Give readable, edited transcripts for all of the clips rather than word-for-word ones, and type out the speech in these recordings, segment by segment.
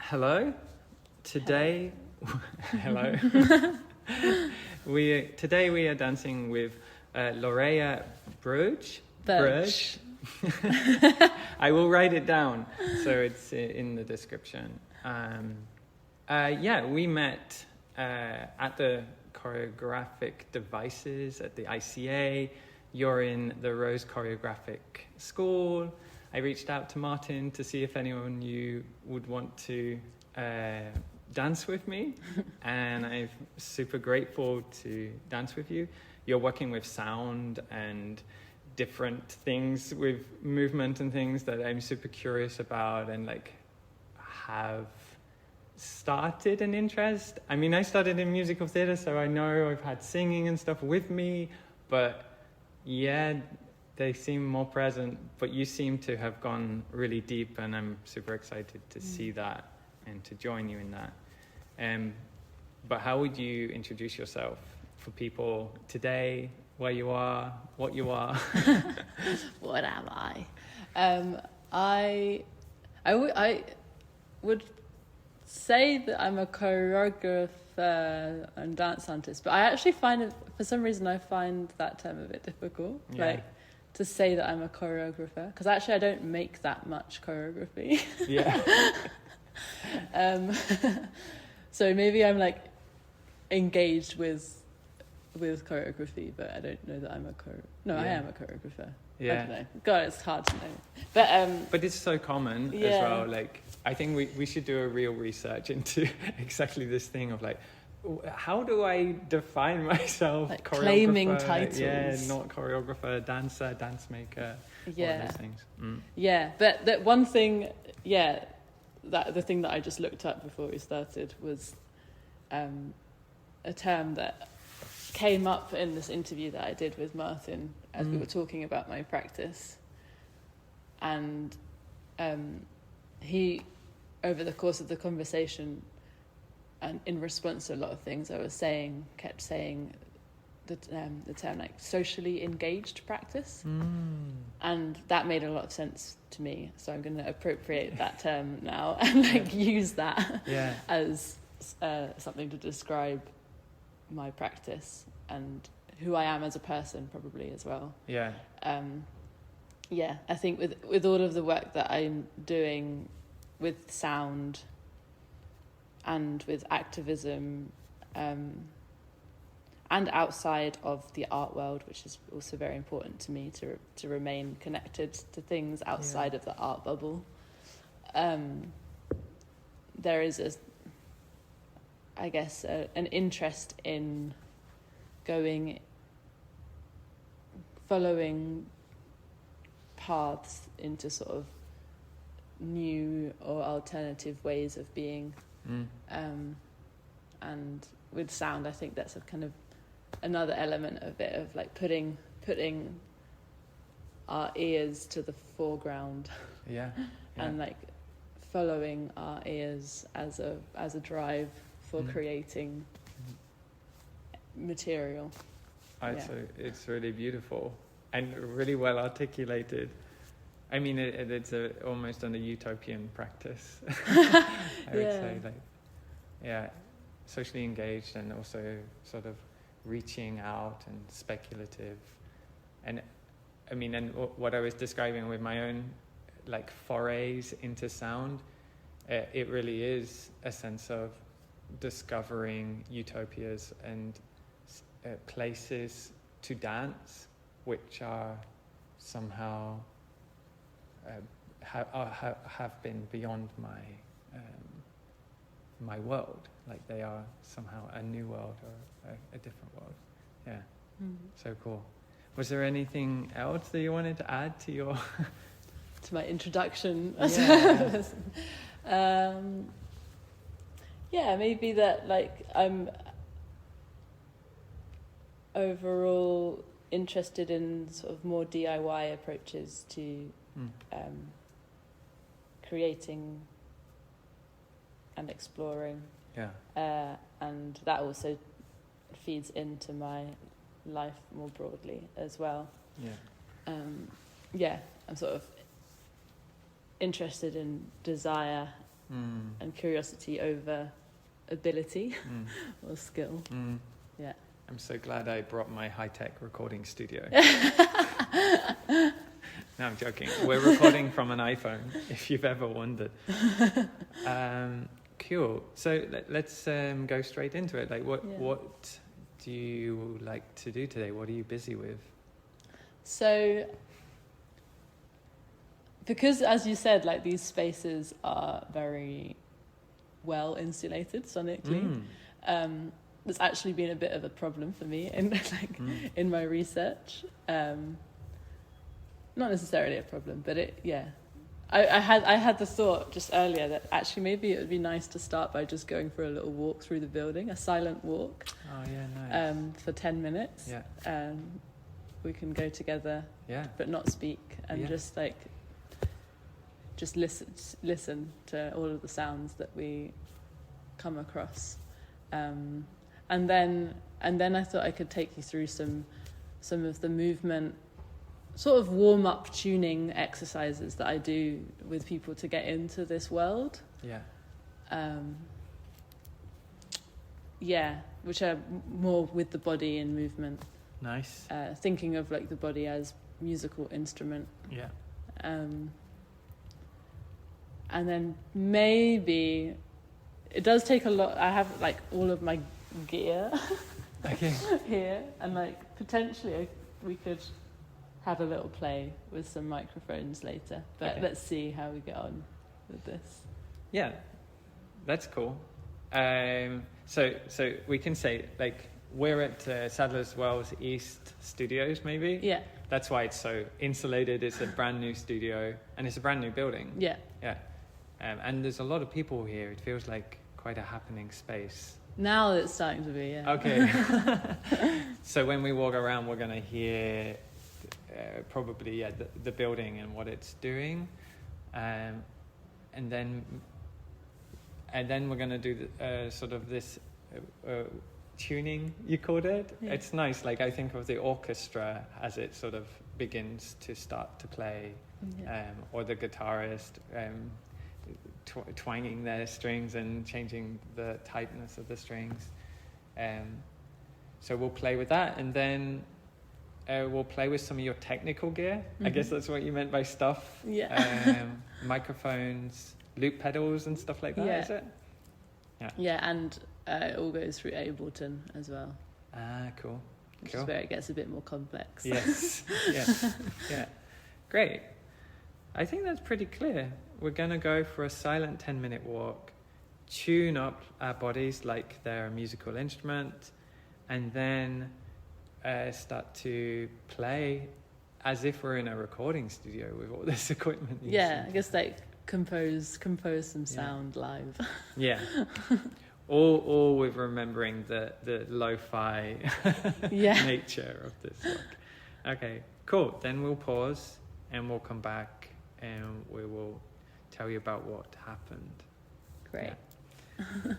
Hello. Today, hello. Today we are dancing with Lorea Burge. Burge. I will write it down so it's in the description. We met at the choreographic devices at the ICA. You're in the Rose Choreographic School. I reached out to Martin to see if anyone you would want to dance with me, and I'm super grateful to dance with you. You're working with sound and different things with movement and things that I'm super curious about and have started an interest. I mean, I started in musical theatre, so I know I've had singing and stuff with me, but yeah, they seem more present, but you seem to have gone really deep, and I'm super excited to see that and to join you in that. But how would you introduce yourself for people today, where you are, what you are? What am I? I would say that I'm a choreographer and dance scientist, but I actually find it, for some reason, I find that term a bit difficult. Yeah. To say that I'm a choreographer, because actually I don't make that much choreography. Yeah. So maybe I'm engaged with choreography, but I don't know that I'm a I am a choreographer. Yeah. I don't know. God, it's hard to know. But it's so common as well. I think we should do a real research into exactly this thing of how do I define myself? Claiming titles. Yeah, not choreographer, dancer, dance maker, all those things. Yeah, but that one thing, that the thing that I just looked up before we started was a term that came up in this interview that I did with Martin as we were talking about my practice. And he, over the course of the conversation, and in response to a lot of things I was saying, kept saying the term socially engaged practice. And that made a lot of sense to me. So I'm going to appropriate that term now and use that as something to describe my practice and who I am as a person, probably as well. Yeah. I think with all of the work that I'm doing with sound and with activism, and outside of the art world, which is also very important to me to remain connected to things outside of the art bubble. There is an interest in following paths into sort of new or alternative ways of being. And with sound, I think that's a kind of another element of it, of putting our ears to the foreground. And following our ears as a drive for creating material. It's really beautiful and really well articulated. I mean, it's almost a utopian practice. I would say, socially engaged and also sort of reaching out and speculative. And I mean, and what I was describing with my own forays into sound, it really is a sense of discovering utopias and places to dance, which are somehow have been beyond my world. They are somehow a new world or a different world. Yeah. So cool. Was there anything else that you wanted to add to your to my introduction? Maybe that I'm overall interested in sort of more DIY approaches to creating and exploring. And that also feeds into my life more broadly as well. I'm sort of interested in desire and curiosity over ability or skill. Yeah. I'm so glad I brought my high-tech recording studio. No, I'm joking. We're recording from an iPhone, if you've ever wondered. Cool. So let's go straight into it. Like, what do you like to do today? What are you busy with? So, because as you said, like these spaces are very well insulated sonically, there's actually been a bit of a problem for me in my research. Not necessarily a problem, but I had the thought just earlier that actually maybe it would be nice to start by just going for a little walk through the building, a silent walk. Oh yeah, nice. For 10 minutes. Yeah. We can go together, but not speak, and just listen to all of the sounds that we come across, and then I thought I could take you through some of the movement, sort of warm-up tuning exercises that I do with people to get into this world. Which are more with the body and movement. Nice. Thinking of like the body as musical instrument. Yeah. And then maybe it does take a lot. I have like all of my gear here, and like potentially we could have a little play with some microphones later, but let's see how we get on with this. Yeah, that's cool. So we can say like we're at Sadler's Wells East Studios, maybe. Yeah. That's why it's so insulated. It's a brand new studio, and it's a brand new building. Yeah. Yeah. And there's a lot of people here. It feels like quite a happening space. Now it's starting to be. Yeah. Okay. So when we walk around, we're gonna hear. Probably the building and what it's doing, and then we're going to do sort of this tuning, you called it. It's nice. Like I think of the orchestra as it sort of begins to start to play, or the guitarist twanging their strings and changing the tightness of the strings. So we'll play with that, and then we'll play with some of your technical gear. I guess that's what you meant by stuff. Yeah. Microphones, loop pedals and stuff like that, is it? Yeah. Yeah, and it all goes through Ableton as well. Ah, cool. Which is where it gets a bit more complex. Yes. Yeah. Great. I think that's pretty clear. We're going to go for a silent 10-minute walk, tune up our bodies like they're a musical instrument, and then start to play as if we're in a recording studio with all this equipment. I guess like compose some sound live. Yeah. all with remembering the lo-fi nature of this work. Okay, cool. Then we'll pause and we'll come back and we will tell you about what happened. Great. Yeah.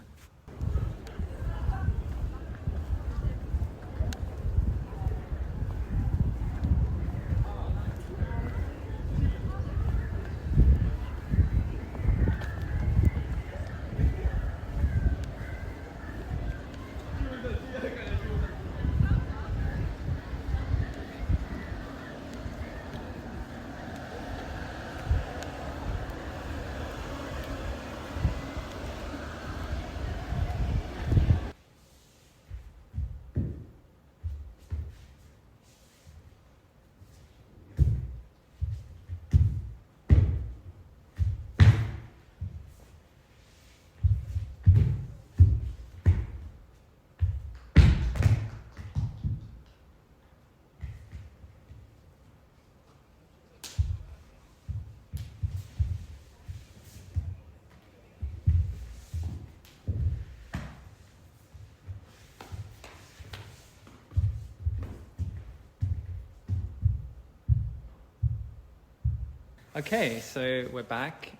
Okay, so we're back.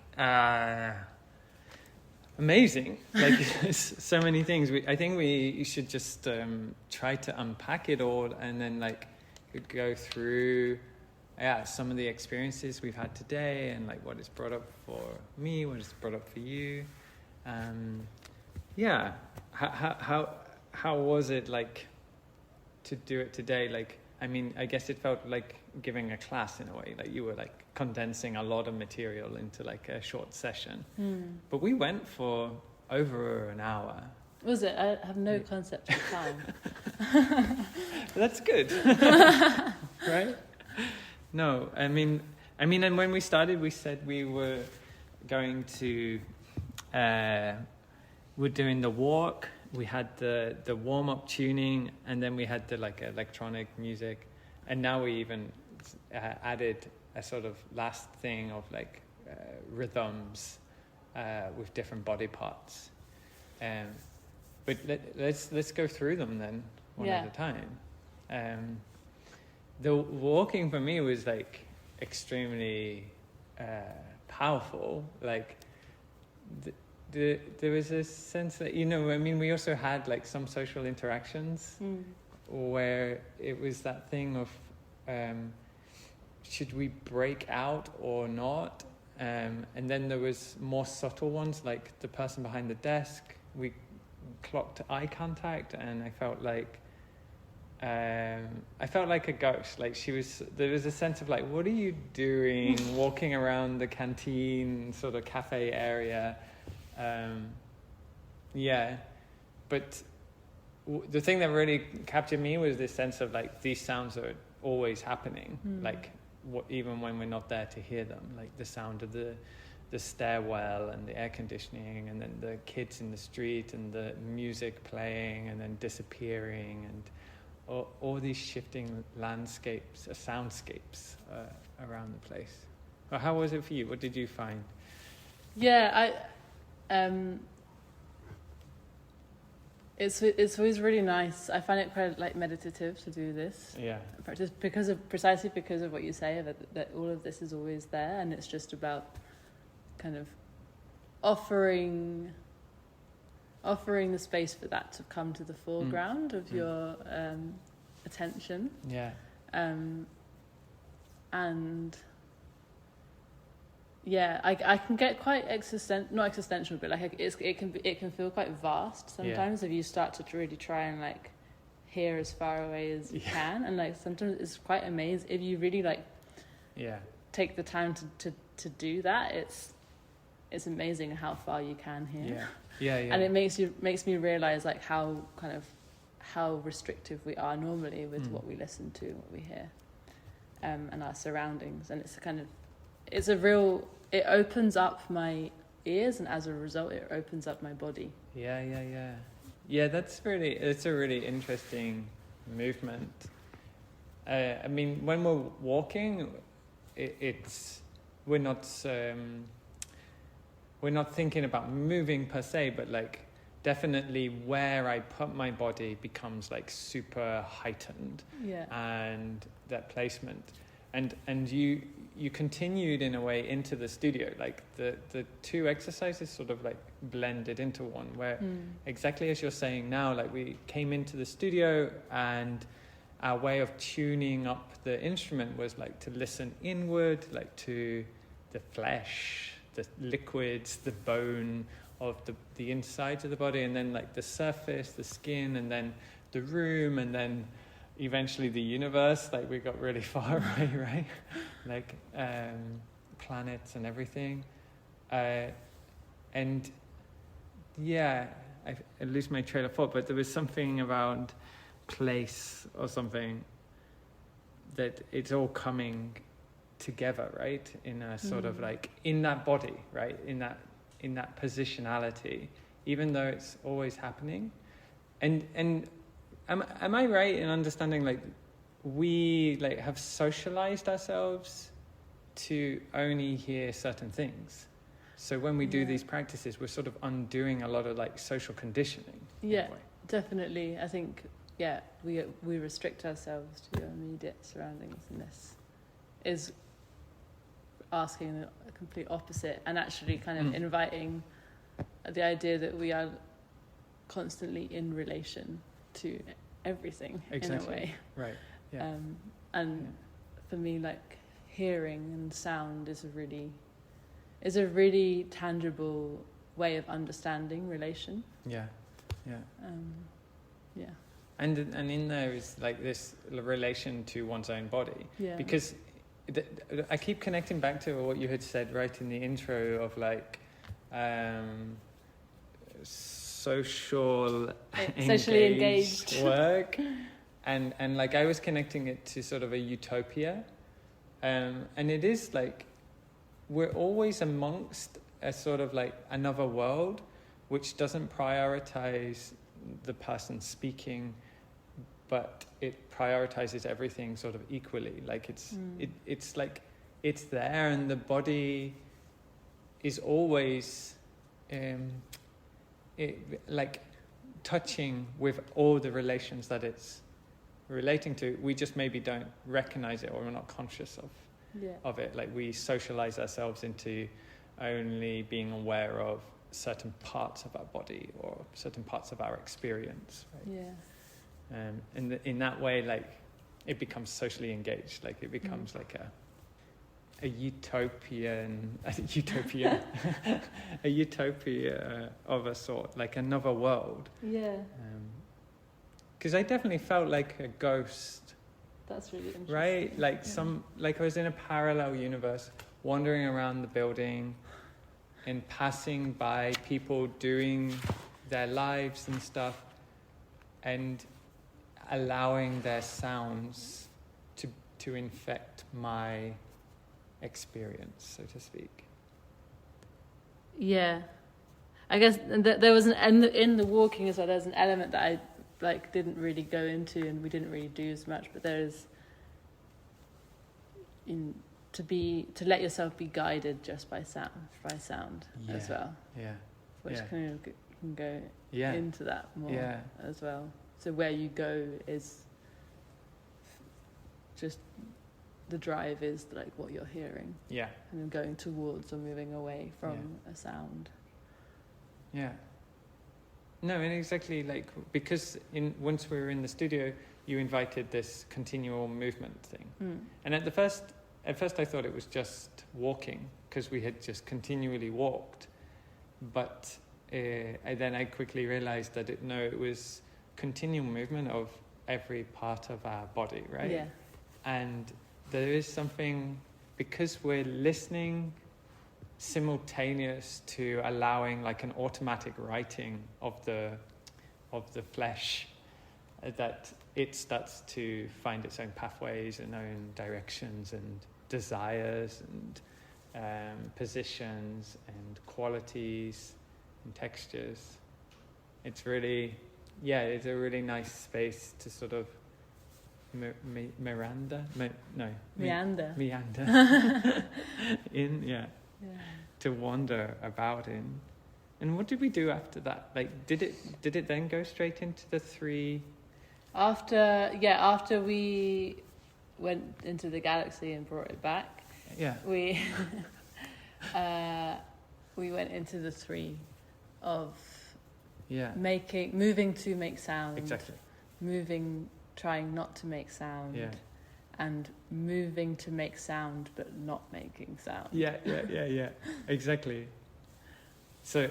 Amazing. Like, so many things. I think we should just try to unpack it all and then, like, go through some of the experiences we've had today, and like what it's brought up for me, what it's brought up for you. How was it like to do it today? Like, I mean, I guess it felt like giving a class in a way, like you were like condensing a lot of material into like a short session. But we went for over an hour. Was it? I have no concept of time. That's good. Right? No, I mean, and when we started, we said we were going to, we're doing the walk. We had the warm-up tuning, and then we had the like electronic music, and now we even added a sort of last thing of like rhythms with different body parts. But let's go through them then one at a time. The walking for me was like extremely powerful. Like there was a sense that, you know, I mean, we also had like some social interactions where it was that thing of should we break out or not? And then there was more subtle ones, like the person behind the desk. We clocked eye contact, and I felt like a ghost. Like there was a sense of like, what are you doing walking around the canteen sort of cafe area? But the thing that really captured me was this sense of like, these sounds are always happening. Like even when we're not there to hear them, like the sound of the stairwell and the air conditioning, and then the kids in the street, and the music playing and then disappearing, and all these shifting landscapes, soundscapes around the place. Well, how was it for you? What did you find? Yeah, it's always really nice. I find it quite like meditative to do this. Yeah. Practice precisely because of what you say, that all of this is always there, and it's just about kind of offering the space for that to come to the foreground of your attention. Yeah. And yeah, I can get quite not existential, but like it can feel quite vast sometimes if you start to really try and like hear as far away as you can, and like sometimes it's quite amazing if you really like take the time to do that. It's amazing how far you can hear. Yeah. And it makes me realize like how restrictive we are normally with what we listen to, what we hear, and our surroundings. And it opens up my ears, and as a result, it opens up my body. Yeah. It's a really interesting movement. I mean, when we're walking, we're not thinking about moving per se, but like definitely where I put my body becomes like super heightened. Yeah. And that placement, and you continued in a way into the studio, like the two exercises sort of like blended into one, where exactly as you're saying now, like we came into the studio, and our way of tuning up the instrument was like to listen inward, like to the flesh, the liquids, the bone of the insides of the body, and then like the surface, the skin, and then the room, and then eventually the universe. Like we got really far away, right? Like planets and everything. And yeah, I lose my trail of thought, but there was something about place or something that it's all coming together, right? In a sort of like in that body, right? In that positionality, even though it's always happening. And am I right in understanding like we like have socialized ourselves to only hear certain things? So when we do these practices, we're sort of undoing a lot of like social conditioning. Yeah, definitely. I think we restrict ourselves to our immediate surroundings, and this is asking the complete opposite, and actually kind of inviting the idea that we are constantly in relation to everything in a way. Right. Yeah. And for me, like hearing and sound is a really tangible way of understanding relation. Yeah. Yeah. And in there is like this relation to one's own body. Yeah. Because I keep connecting back to what you had said right in the intro of like socially engaged work. And like I was connecting it to sort of a utopia. And it is like we're always amongst a sort of like another world which doesn't prioritize the person speaking, but it prioritizes everything sort of equally. Like it's like it's there, and the body is always like touching with all the relations that it's relating to. We just maybe don't recognize it, or we're not conscious of it. Like we socialize ourselves into only being aware of certain parts of our body or certain parts of our experience, right? And in that way, like it becomes socially engaged. Like it becomes like a utopia of a sort, like another world. Because I definitely felt like a ghost. That's really interesting. Right? Like like I was in a parallel universe, wandering around the building and passing by people doing their lives and stuff, and allowing their sounds to infect my experience, so to speak. Yeah. I guess there was in the walking as well, there's an element that I like didn't really go into and we didn't really do as much, but there's to let yourself be guided just by sound as well. Which kind of can go into that more as well. So where you go is just the drive is like what you're hearing. And then going towards or moving away from a sound. No, and exactly, like, because once we were in the studio, you invited this continual movement thing. And at first I thought it was just walking, because we had just continually walked. But I quickly realized that it was continual movement of every part of our body, right? And there is something, because we're listening simultaneous to allowing like an automatic writing of the flesh, that it starts to find its own pathways and own directions and desires and positions and qualities and textures. It's really, it's a really nice space to sort of meander in, to wander about in. And what did we do after that? Like, did it then go straight into the three? After we went into the galaxy and brought it back, we we went into the three of moving to make sound, trying not to make sound, and moving to make sound but not making sound. Exactly. So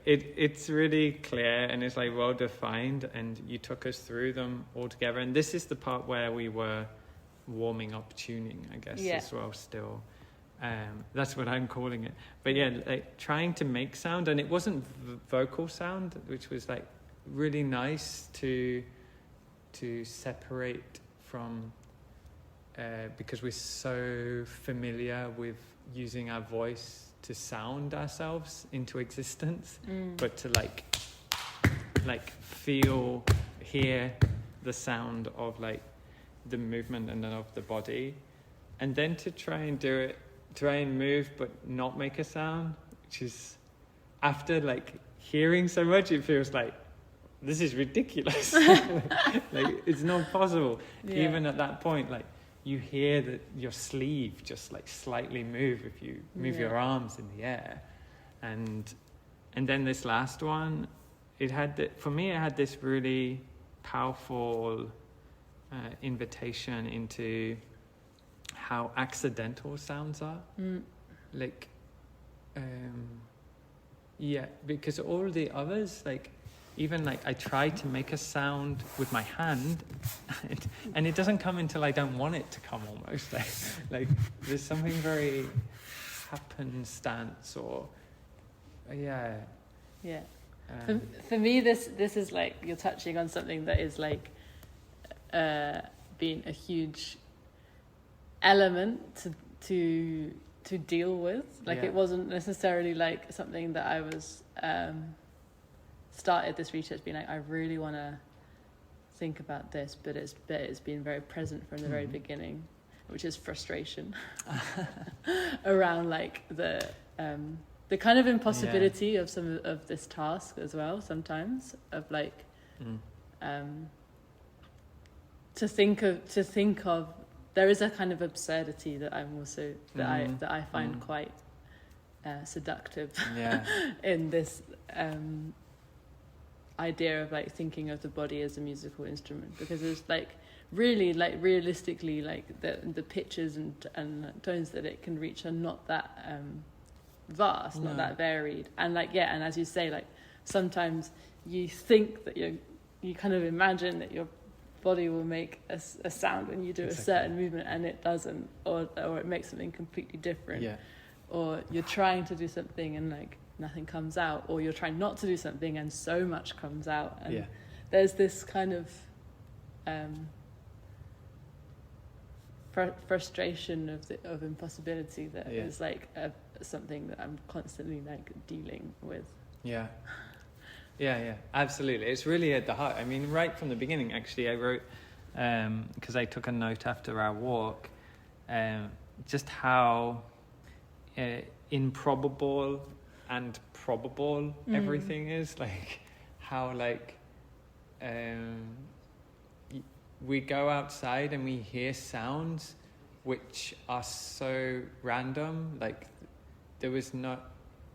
it's really clear, and it's like well defined, and you took us through them all together. And this is the part where we were warming up, tuning, I guess, as well. Still, that's what I'm calling it. But like trying to make sound, and it wasn't vocal sound, which was like really nice to separate from, because we're so familiar with using our voice to sound ourselves into existence, but to like hear the sound of like the movement and then of the body, and then to try and move but not make a sound, which is, after like hearing so much, it feels like this is ridiculous. like it's not possible. Even at that point, like you hear that your sleeve just like slightly move if you move your arms in the air, and then this last one, for me it had this really powerful invitation into how accidental sounds are. Like, yeah, because all the others, like, even like I try to make a sound with my hand, and it doesn't come until I don't want it to come. Almost like there's something very happenstance, or yeah. For me, this is like you're touching on something that is like being a huge element to deal with. Like it wasn't necessarily like something that I was started this research being like, I really want to think about this, but it's been very present from the very beginning, which is frustration around like the kind of impossibility of some of this task as well, sometimes, of like to think of there is a kind of absurdity that I'm also that I find quite seductive in this idea of like thinking of the body as a musical instrument, because it's like really like realistically like the pitches and tones that it can reach are not that vast, not that varied, and like and as you say, like sometimes you think that you kind of imagine that your body will make a sound when you do a certain movement, and it doesn't, or it makes something completely different, or you're trying to do something and like nothing comes out, or you're trying not to do something and so much comes out, and there's this kind of frustration of impossibility that is like something that I'm constantly like dealing with. Yeah, absolutely. It's really at the heart. I mean, right from the beginning, actually, I wrote, because I took a note after our walk, just how improbable and probable everything is. Like, how, like, we go outside and we hear sounds which are so random. Like, there's no,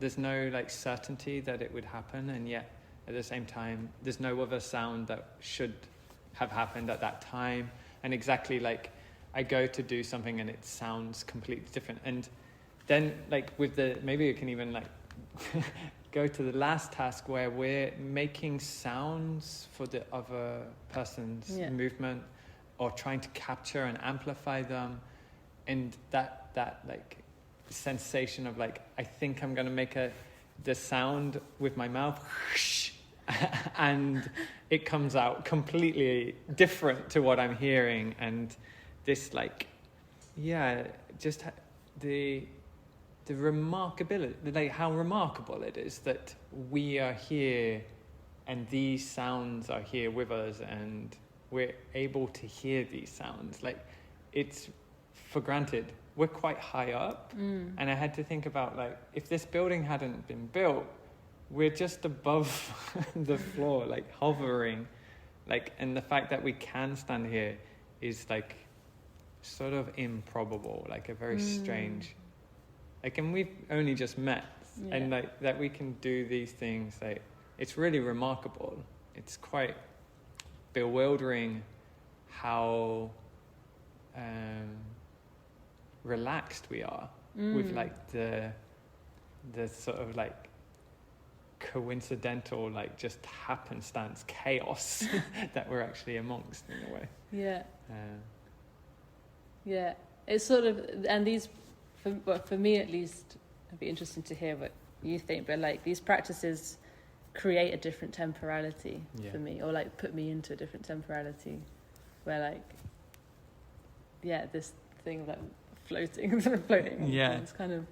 like, certainty that it would happen, and yet, at the same time, there's no other sound that should have happened at that time. And exactly like I go to do something and it sounds completely different. And then like maybe you can even like go to the last task where we're making sounds for the other person's movement, or trying to capture and amplify them. And that like sensation of like, I think I'm going to make the sound with my mouth and it comes out completely different to what I'm hearing. And this like, just the remarkability, like how remarkable it is that we are here and these sounds are here with us and we're able to hear these sounds. Like, it's for granted. We're quite high up, and I had to think about like, if this building hadn't been built, we're just above the floor, like hovering, like, and the fact that we can stand here is like sort of improbable, like a very strange, like, and we've only just met, and like that we can do these things, like, it's really remarkable. It's quite bewildering how relaxed we are with like the sort of like coincidental, like just happenstance chaos that we're actually amongst in a way. It's sort of, and these, for me at least, it'd be interesting to hear what you think, but like these practices create a different temporality for me, or like put me into a different temporality where like this thing of like floating it's kind of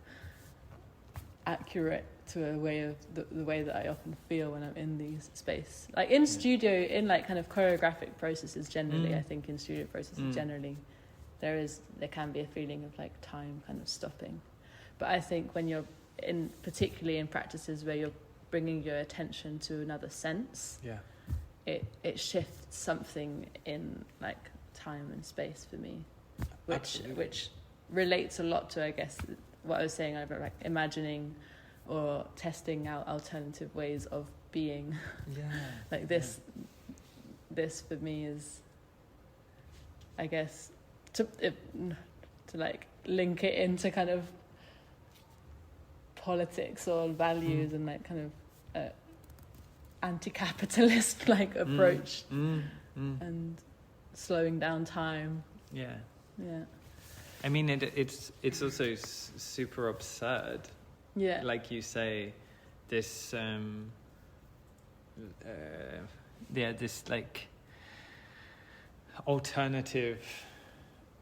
accurate to a way of the way that I often feel when I'm in these space, like in studio, in like kind of choreographic processes generally. I think in studio processes generally there can be a feeling of like time kind of stopping, but I think when you're particularly in practices where you're bringing your attention to another sense, it shifts something in like time and space for me, which relates a lot to, I guess, what I was saying about like imagining or testing out alternative ways of being. Like this for me is, I guess, to to like link it into kind of politics or values and like kind of anti-capitalist like approach and slowing down time. Yeah. Yeah. I mean, it's also super absurd. Yeah. Like you say, this this like alternative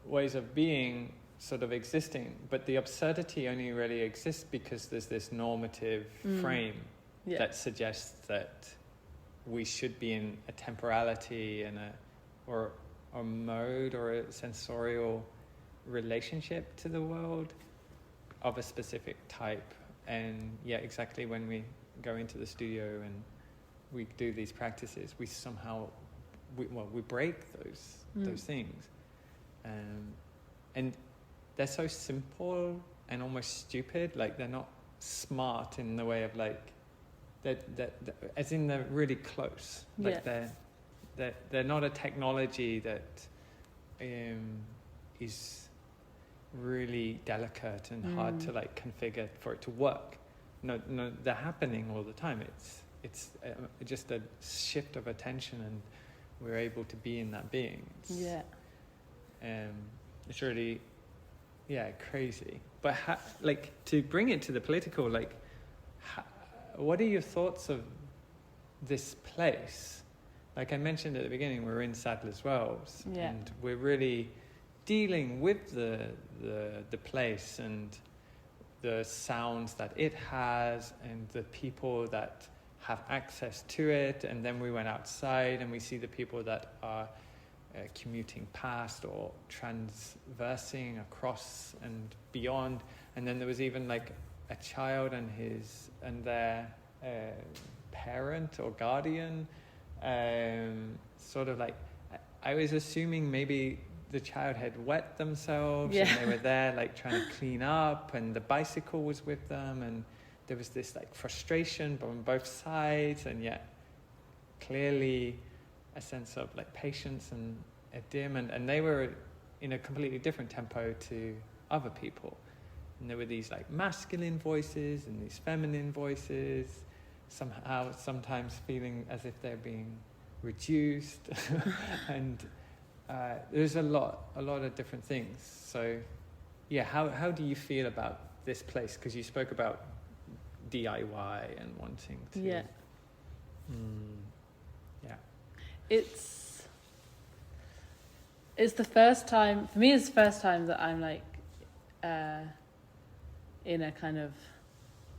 ways of being sort of existing, but the absurdity only really exists because there's this normative frame that suggests that we should be in a temporality and or mode or a sensorial relationship to the world of a specific type. And yeah, exactly, when we go into the studio and we do these practices, we somehow we break those things, and they're so simple and almost stupid. Like, they're not smart in the way of like that as in they're really close. Like they're not a technology that is really delicate and hard to like configure for it to work. No, they're happening all the time. It's just a shift of attention, and we're able to be in that being. It's really crazy. But like, to bring it to the political, like, what are your thoughts of this place? Like I mentioned at the beginning, we're in Sadler's Wells, and we're really dealing with the place and the sounds that it has and the people that have access to it. And then we went outside and we see the people that are commuting past or transversing across and beyond. And then there was even like a child and their parent or guardian, sort of like, I was assuming maybe the child had wet themselves and they were there like trying to clean up, and the bicycle was with them, and there was this like frustration on both sides, and yet clearly a sense of like patience and endearment. And they were in a completely different tempo to other people, and there were these like masculine voices and these feminine voices, sometimes feeling as if they're being reduced and there's a lot of different things. So yeah, how do you feel about this place? Because you spoke about DIY and wanting to it's the first time for me. It's the first time that I'm like in a kind of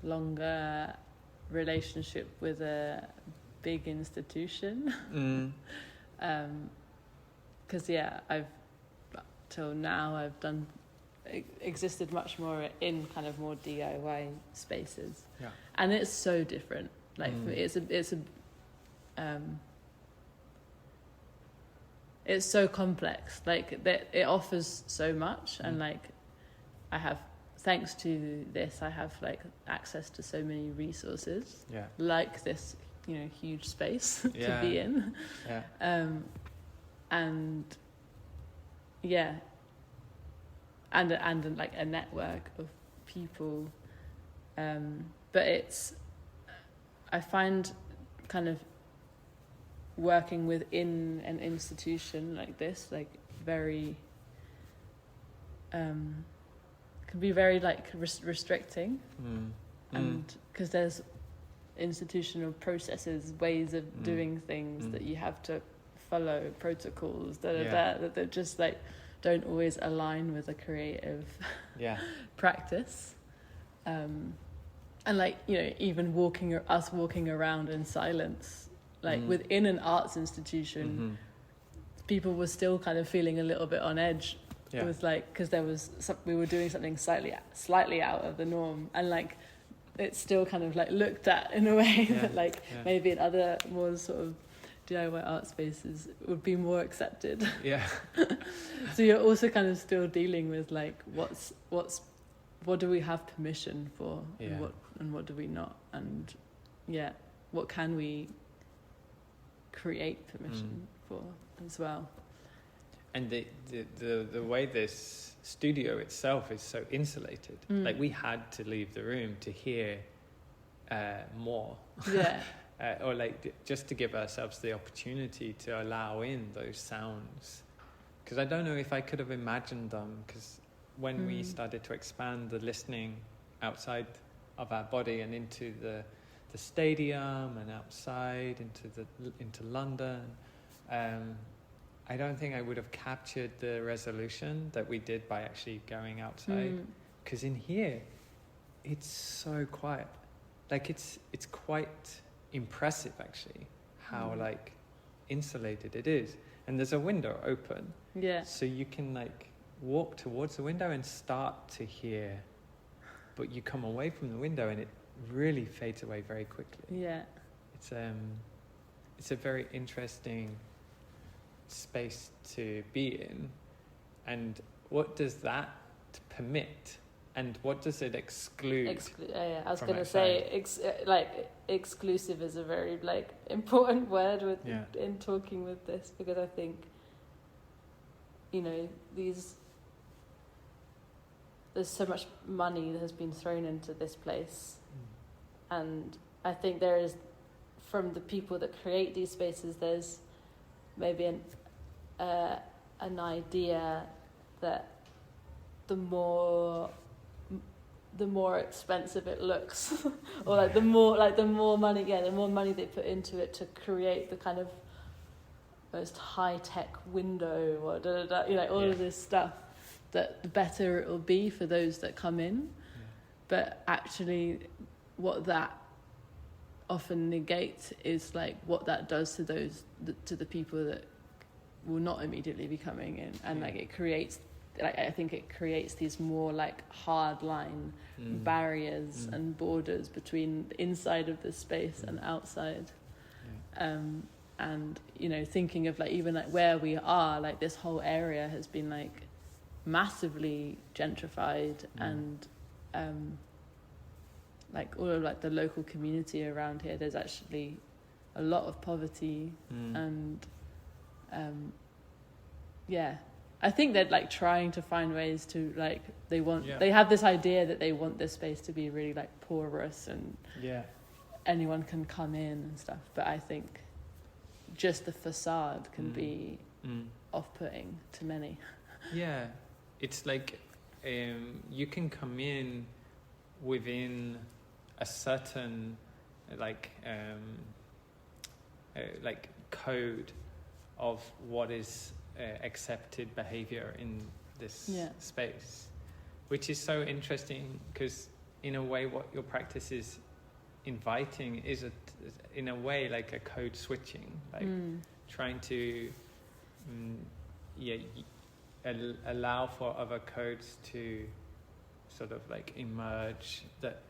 longer relationship with a big institution. Because I've till now I've existed much more in kind of more DIY spaces, and it's so different. Like for me, it's so complex. Like it offers so much, and like I have, thanks to this, I have like access to so many resources. Like this, huge space to be in. And like a network of people, but I find kind of working within an institution like this, like very can be very like restricting, and because there's institutional processes, ways of doing things that you have to follow, protocols that just like don't always align with a creative practice, and like even walking around in silence, like within an arts institution, people were still kind of feeling a little bit on edge. It was like, because we were doing something slightly out of the norm, and like it's still kind of like looked at in a way that like maybe in other more sort of DIY art spaces would be more accepted. So you're also kind of still dealing with like what do we have permission for, and what do we not, and what can we create permission for as well. And the way this studio itself is so insulated. Like we had to leave the room to hear more. Yeah. Or like just to give ourselves the opportunity to allow in those sounds. Because I don't know if I could have imagined them, because when we started to expand the listening outside of our body and into the stadium and outside into London, I don't think I would have captured the resolution that we did by actually going outside. Because in here, it's so quiet. Like it's quite impressive actually how like insulated it is, and there's a window open. Yeah. So you can like walk towards the window and start to hear, but you come away from the window and it really fades away very quickly. Yeah. It's a very interesting space to be in, and what does that permit, and what does it exclude? Yeah, I was going to say, exclusive is a very like important word in talking with this, because I think, you know, there's so much money that has been thrown into this place, and I think there is, from the people that create these spaces, there's maybe an idea that the more expensive it looks, or like the more money they put into it to create the kind of most high-tech window or all of this stuff, that the better it will be for those that come in. But actually what that often negates is like what that does to the people that will not immediately be coming in, and like it creates, like I think it creates these more like hard line barriers and borders between the inside of this space and outside. And you know, thinking of like even like where we are, like this whole area has been like massively gentrified, and like all of like the local community around here, there's actually a lot of poverty, and I think they're like trying to find ways to like they have this idea that they want this space to be really like porous and anyone can come in and stuff, but I think just the facade can be off-putting to many. Yeah, it's like you can come in within a certain like code of what is accepted behavior in this space, which is so interesting, because in a way what your practice is inviting is in a way like a code switching, like trying to allow for other codes to sort of like emerge that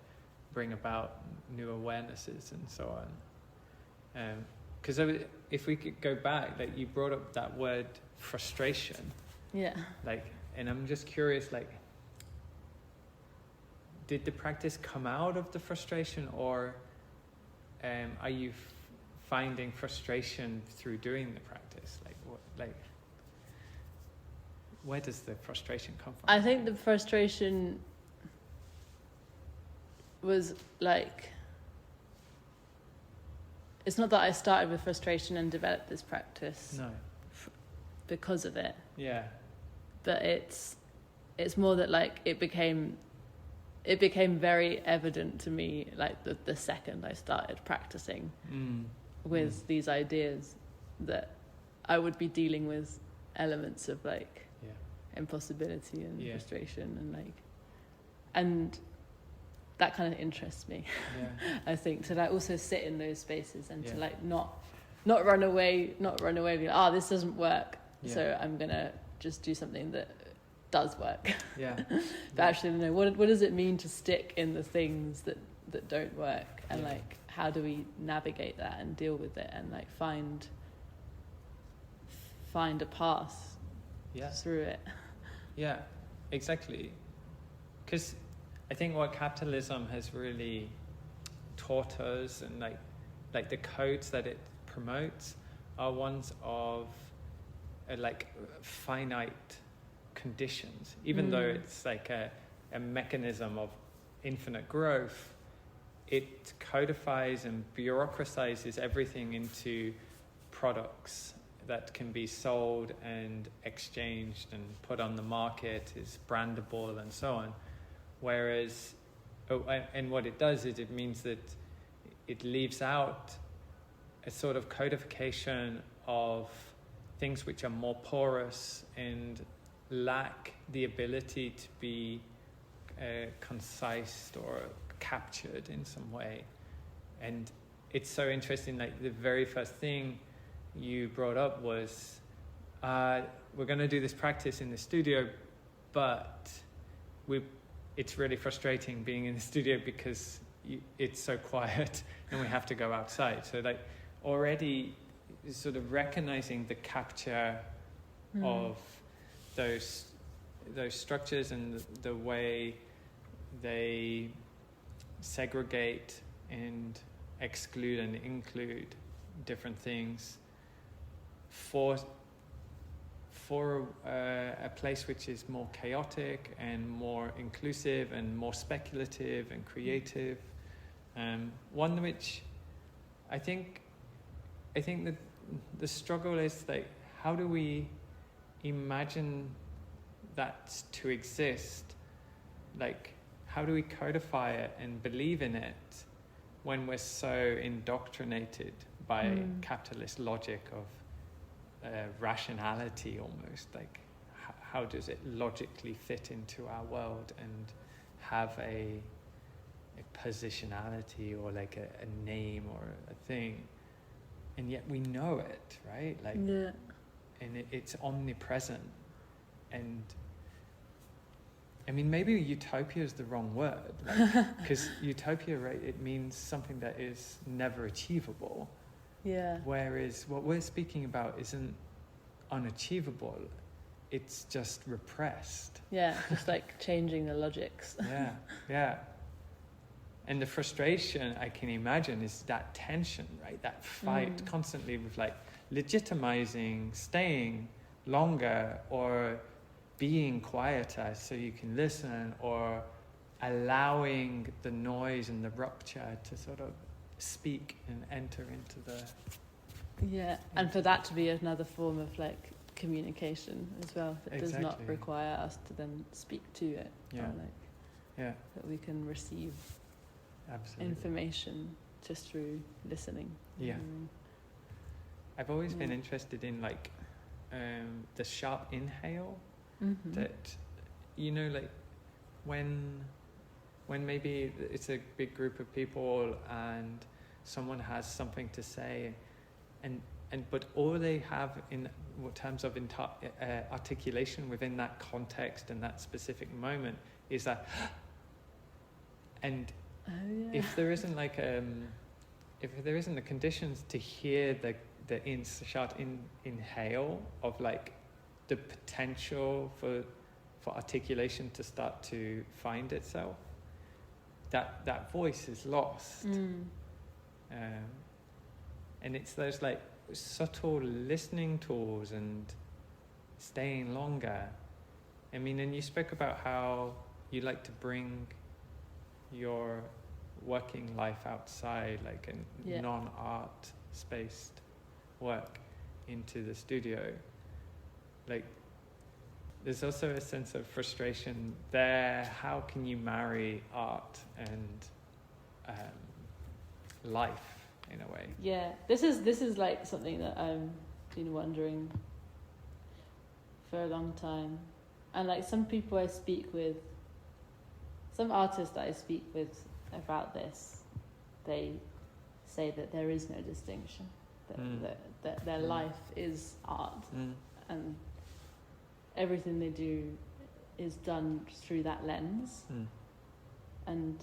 bring about new awarenesses and so on. Because if we could go back, like you brought up that word frustration, like, and I'm just curious, like, did the practice come out of the frustration, or are you finding frustration through doing the practice? Like, what, like, where does the frustration come from? I think the frustration was like, it's not that I started with frustration and developed this practice because of it. Yeah. But it's more that like it became very evident to me like the second I started practicing with these ideas that I would be dealing with elements of like impossibility and frustration and that kind of interests me. I think to like also sit in those spaces and to like not run away be like, this doesn't work, so I'm gonna just do something that does work. But actually, no, what does it mean to stick in the things that don't work, and like how do we navigate that and deal with it and like find a path through it. Yeah, exactly. Because I think what capitalism has really taught us, and like the codes that it promotes, are ones of like finite conditions, even though it's like a mechanism of infinite growth. It codifies and bureaucratizes everything into products that can be sold and exchanged and put on the market, is brandable and so on. Whereas, and what it does is it means that it leaves out a sort of codification of things which are more porous and lack the ability to be concise or captured in some way. And it's so interesting, like the very first thing you brought up was, we're going to do this practice in the studio, but it's really frustrating being in the studio because it's so quiet and we have to go outside. So like already sort of recognizing the capture of those structures and the way they segregate and exclude and include different things for a place which is more chaotic and more inclusive and more speculative and creative. One which I think that the struggle is like, how do we imagine that to exist? Like, how do we codify it and believe in it when we're so indoctrinated by capitalist logic of rationality almost? Like, how does it logically fit into our world and have a positionality or like a name or a thing? And yet we know it, right? Like, and it's omnipresent. And I mean, maybe utopia is the wrong word, because utopia, right, it means something that is never achievable. Yeah. Whereas what we're speaking about isn't unachievable, it's just repressed. Yeah, just like changing the logics. Yeah. And the frustration I can imagine is that tension, right? That fight constantly with like legitimizing, staying longer, or being quieter so you can listen, or allowing the noise and the rupture to sort of speak and enter into the... Yeah, and for that to be another form of like communication as well, that does not require us to then speak to it. Yeah. Or like, that we can receive information just through listening. Yeah. I've always been interested in like the sharp inhale. That, you know, like when maybe it's a big group of people and someone has something to say, and but all they have in terms of articulation within that context and that specific moment is that, and if there isn't like if there isn't the conditions to hear the sharp inhale of like the potential for articulation to start to find itself, that voice is lost. And it's those like subtle listening tools and staying longer. I mean, and you spoke about how you like to bring your working life outside, like a non-art spaced work, into the studio. Like, there's also a sense of frustration there. How can you marry art and life in a way? Yeah, this is like something that I've been wondering for a long time. And like some people I speak with, some artists that I speak with about this, they say that there is no distinction, that their life is art, and everything they do is done through that lens. And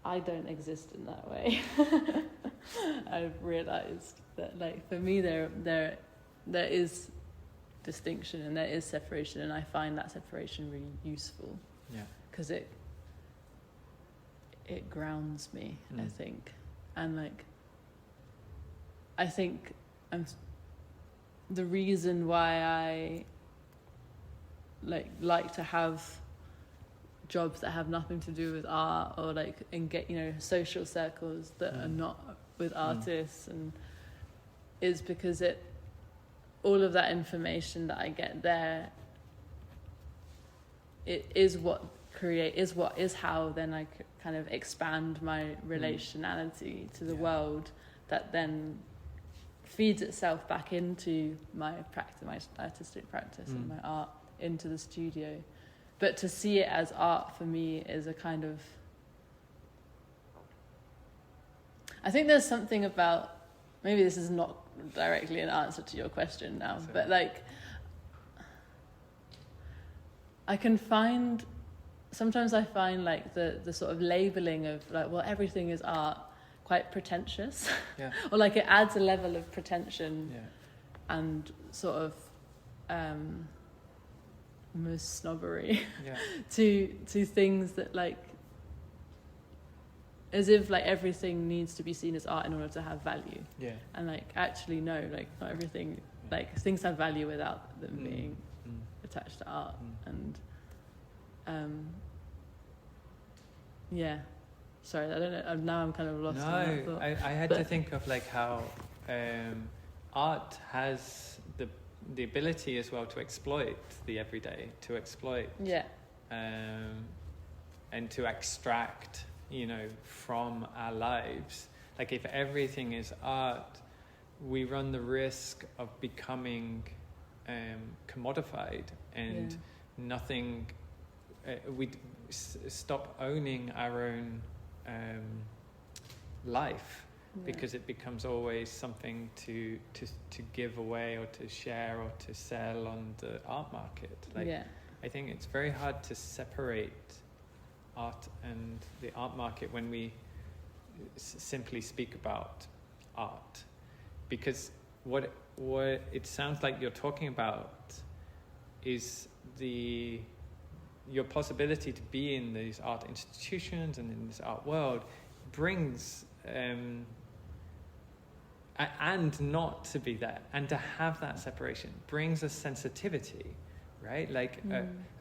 I don't exist in that way. I've realized that, like, for me there is distinction and there is separation, and I find that separation really useful. Yeah. Because it grounds me, I think. And like, I think the reason why I like to have jobs that have nothing to do with art, or like and get, you know, social circles that are not with artists, and is because all of that information that I get there, it is is how then I kind of expand my relationality to the world, that then feeds itself back into my practice, my artistic practice and my art into the studio. But to see it as art for me is a kind of, I think there's something about, maybe this is not directly an answer to your question now, but like sometimes I find like the sort of labeling of like, well, everything is art, quite pretentious. Yeah. Or like it adds a level of pretension and sort of almost snobbery to things that, like, as if like everything needs to be seen as art in order to have value. Yeah. And like actually no, like not everything, like things have value without them being attached to art. And sorry, I don't know, now I'm kind of lost. No, I had to think of like how art has the ability as well to exploit the everyday, to exploit and to extract, you know, from our lives. Like if everything is art, we run the risk of becoming commodified, and nothing, we stop owning our own life, because it becomes always something to give away or to share or to sell on the art market. Like I think it's very hard to separate art and the art market when we simply speak about art, because what it sounds like you're talking about is your possibility to be in these art institutions and in this art world brings and not to be there and to have that separation brings a sensitivity, right? Like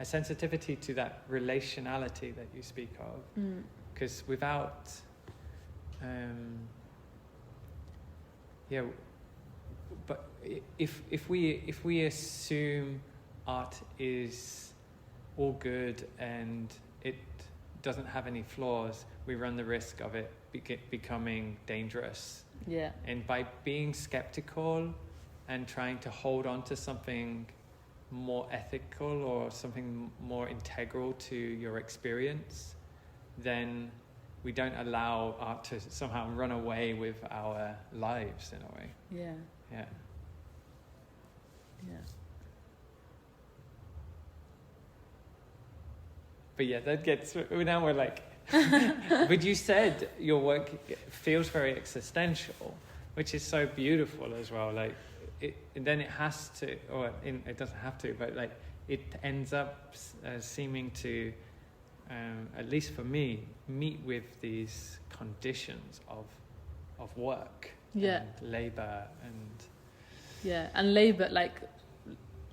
a sensitivity to that relationality that you speak of, because without but if we assume art is all good and it doesn't have any flaws, we run the risk of it becoming dangerous. Yeah. And by being skeptical and trying to hold on to something more ethical or something more integral to your experience, then we don't allow art to somehow run away with our lives in a way. Yeah. Yeah. Yeah. But yeah, that gets, now we're like, but you said your work feels very existential, which is so beautiful as well. Like, then it has to, or it doesn't have to, but like it ends up seeming to, at least for me, meet with these conditions of work and labor and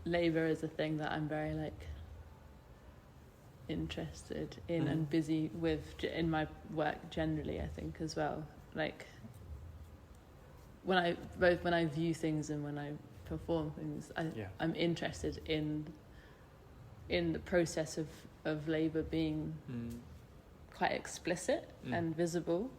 labor is a thing that I'm very like interested in and busy with in my work generally, I think, as well. Like when I view things and when I perform things, I'm interested in the process of labor being quite explicit and visible,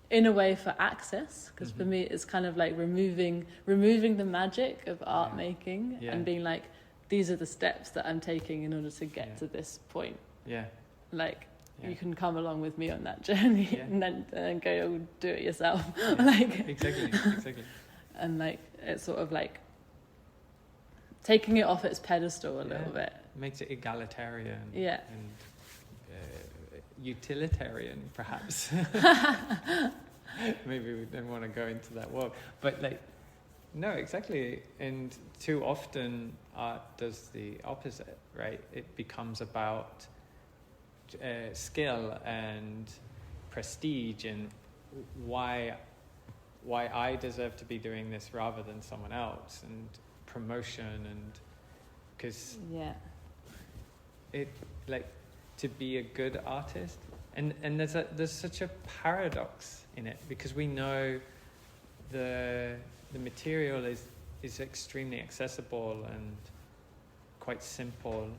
in a way for access, because for me it's kind of like removing the magic of art making and being like, these are the steps that I'm taking in order to get to this point. Yeah. Like, you can come along with me on that journey and then go do it yourself. Yeah. Like exactly. And like, it's sort of like taking it off its pedestal a little bit. Makes it egalitarian. Yeah. And utilitarian, perhaps. Maybe we don't want to go into that world. But like, no, exactly. And too often art does the opposite, right? It becomes about skill and prestige and why I deserve to be doing this rather than someone else, and promotion and because Yeah. it, like, to be a good artist, and there's such a paradox in it, because we know the material is extremely accessible and quite simple.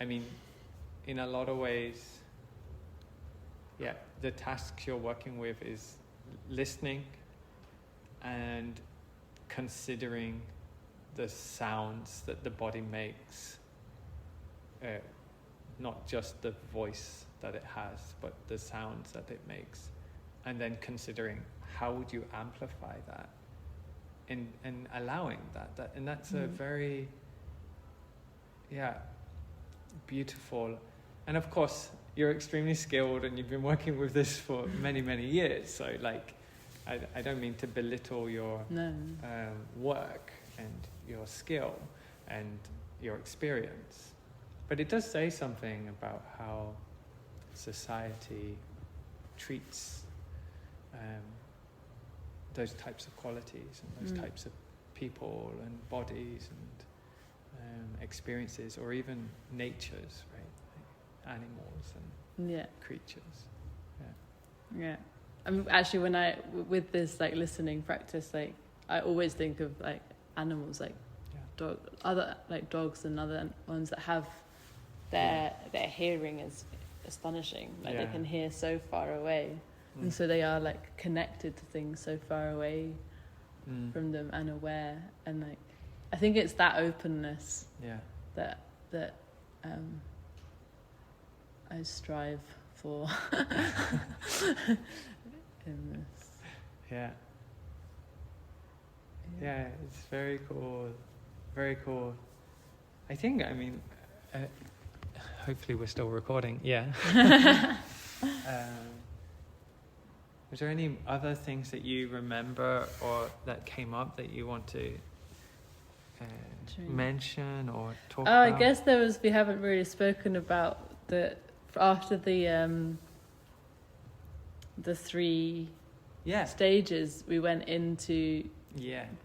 I mean, in a lot of ways, yeah, the tasks you're working with is listening and considering the sounds that the body makes, not just the voice that it has, but the sounds that it makes, and then considering how would you amplify that, and allowing that and that's a very, yeah, beautiful. And of course you're extremely skilled and you've been working with this for many years, so like I don't mean to belittle your work and your skill and your experience, but it does say something about how society treats those types of qualities and those types of people and bodies and experiences, or even natures, right? Like animals and creatures. Yeah. I mean, actually, when with this like listening practice, like I always think of like animals, like dogs and other ones that have their hearing is astonishing. Like they can hear so far away, and so they are like connected to things so far away from them and aware. And like I think it's that openness that I strive for in this. Yeah, it's very cool. Very cool. I think, I mean, hopefully we're still recording. Yeah. Was there any other things that you remember or that came up that you want to mention or talk about? I guess we haven't really spoken about after the 3 stages, we went into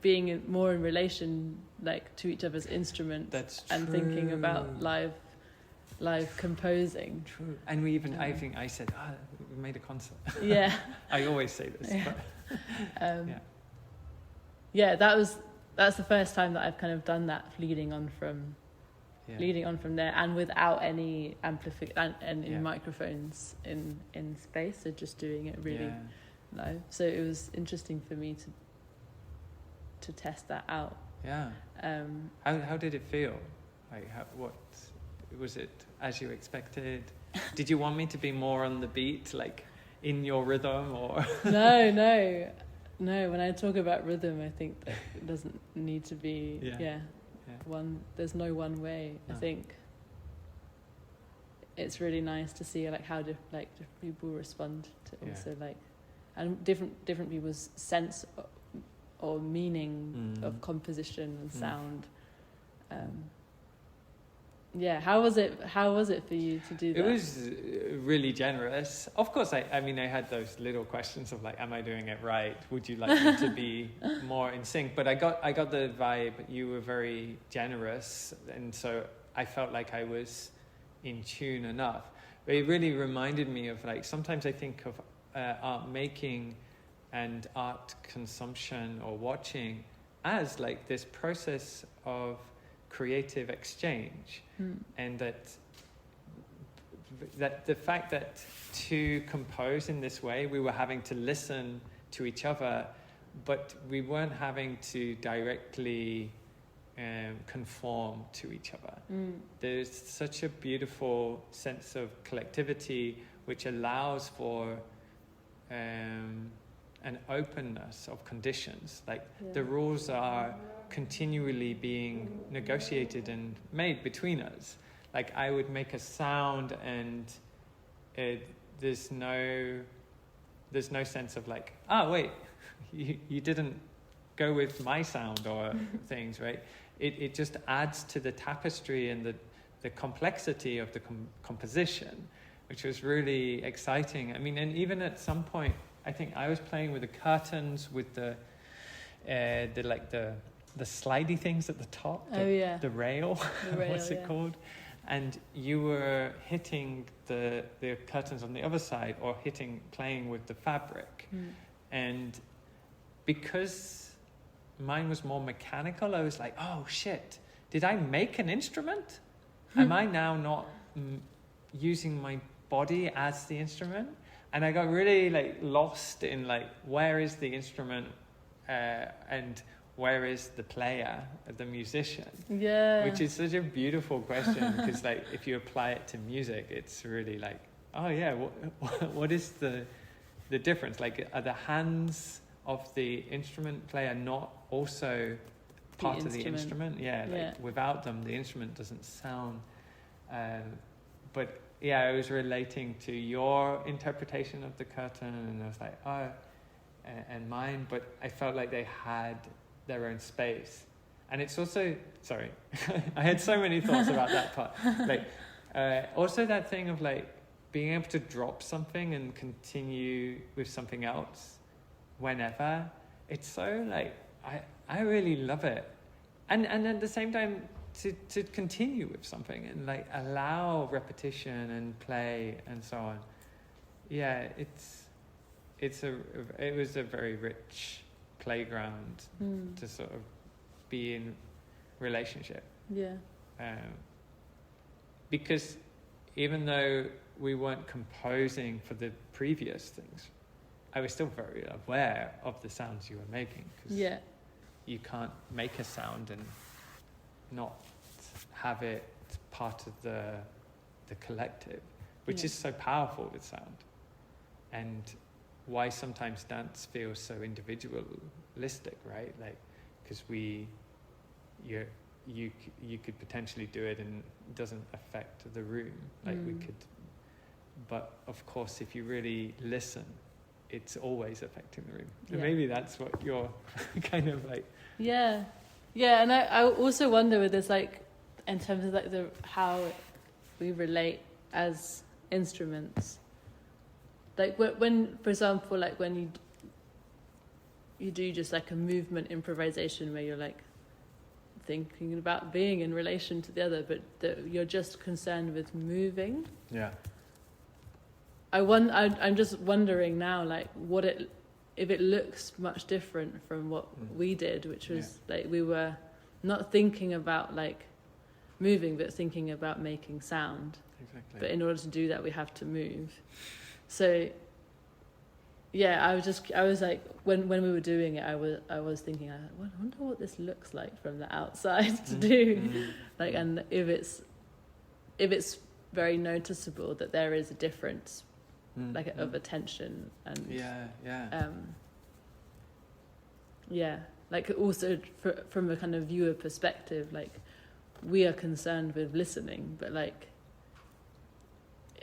being more in relation, like, to each other's instruments. That's and true. Thinking about live composing. True. And we even, I think I said, we made a concert. Yeah. I always say this. Yeah. But, that's the first time that I've kind of done that, leading on from there, and without any microphones in space, so just doing it really live. So it was interesting for me to test that out. Yeah. How did it feel? Like, what was it as you expected? Did you want me to be more on the beat, like in your rhythm, or? No. When I talk about rhythm, I think that it doesn't need to be one. There's no one way. No. I think it's really nice to see like how different people respond to also like, and different people's sense or meaning of composition and sound. How was it for you to do that? It was really generous. Of course, I mean, I had those little questions of like, am I doing it right? Would you like me to be more in sync? But I got the vibe. You were very generous, and so I felt like I was in tune enough. But it really reminded me of, like, sometimes I think of art making and art consumption or watching as like this process of creative exchange, and that the fact that to compose in this way, we were having to listen to each other, but we weren't having to directly conform to each other. There's such a beautiful sense of collectivity which allows for an openness of conditions. Like the rules are continually being negotiated and made between us. Like I would make a sound and there's no sense of like, wait, you didn't go with my sound or things, right? It just adds to the tapestry and the complexity of the composition, which was really exciting. I mean, and even at some point, I think I was playing with the curtains, with the the slidey things at the top. The rail. What's it called? And you were hitting the curtains on the other side, or playing with the fabric. And because mine was more mechanical, I was like, oh shit, did I make an instrument? Am I now not using my body as the instrument? And I got really like lost in like, where is the instrument and where is the player, the musician? Yeah. Which is such a beautiful question, because like if you apply it to music, it's really like, oh yeah, what is the difference? Like, are the hands of the instrument player not also part of the instrument? Yeah, without them, the instrument doesn't sound. But yeah, I was relating to your interpretation of the curtain, and I was like, oh, and mine, but I felt like they had their own space. And it's also, sorry, I had so many thoughts about that part. Like, also that thing of like being able to drop something and continue with something else whenever. It's so like, I really love it. And at the same time, to continue with something and like allow repetition and play and so on. Yeah, it was a very rich playground to sort of be in relationship. Yeah. Because even though we weren't composing for the previous things, I was still very aware of the sounds you were making. Cause you can't make a sound and not have it part of the collective, which is so powerful with sound. And why sometimes dance feels so individualistic, right? Like, because you could potentially do it and it doesn't affect the room. Like we could, but of course, if you really listen, it's always affecting the room. And maybe that's what you're kind of like. Yeah, and I also wonder with this, like, in terms of like how we relate as instruments. Like when, for example, like when you do just like a movement improvisation where you're like thinking about being in relation to the other, but you're just concerned with moving. Yeah. I'm just wondering now, like, if it looks much different from what we did, which was like we were not thinking about like moving, but thinking about making sound. Exactly. But in order to do that, we have to move. So, yeah, I was like, when we were doing it, I was thinking, I wonder what this looks like from the outside to do, like, and if it's very noticeable that there is a difference, like of attention and like also from a kind of viewer perspective, like we are concerned with listening, but like